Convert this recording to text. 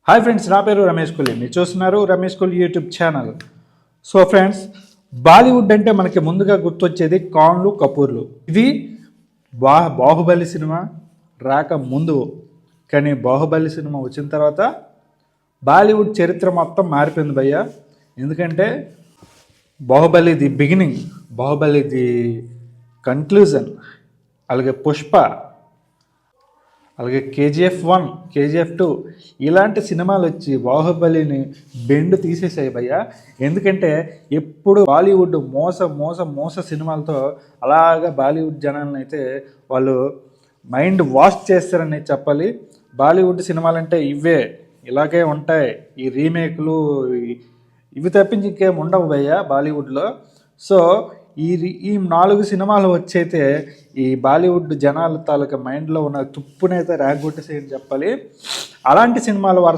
Hi friends, నా పేరు రమేష్ కొల్లి. మీరు చూస్తున్నారు Ramesh Kolli YouTube channel. So friends, Bollywood అంటే మనకి ముందుగా గుర్తొచ్చేది ఖాన్లు, కపూర్లు. ఇది బాహుబలి సినిమా రాక ముందు, కానీ బాహుబలి సినిమా వచ్చిన తర్వాత బాలీవుడ్ చరిత్ర మొత్తం మారిపోయింది భయ్య. ఎందుకంటే Baahubali the beginning, Baahubali the conclusion, అలాగే పుష్ప, అలాగే కేజీఎఫ్ 1, కేజీఎఫ్ 2 ఇలాంటి సినిమాలు వచ్చి బాహుబలిని బెండు తీసేసాయి భయ్య. ఎందుకంటే ఎప్పుడు బాలీవుడ్ మోస సినిమాలతో అలాగా బాలీవుడ్ జనాలను అయితే వాళ్ళు మైండ్ వాష్ చేస్తారని చెప్పాలి. బాలీవుడ్ సినిమాలంటే ఇవే, ఇలాగే ఉంటాయి. ఈ రీమేక్లు ఇవి తప్పించి ఇంకేం ఉండవు భయ్య బాలీవుడ్లో. సో ఈ 4 సినిమాలు వచ్చైతే ఈ బాలీవుడ్ జనాల తాలూకా మైండ్లో ఉన్న తుప్పునైతే ర్యాగొట్టేసేయని చెప్పాలి. అలాంటి సినిమాల వరుస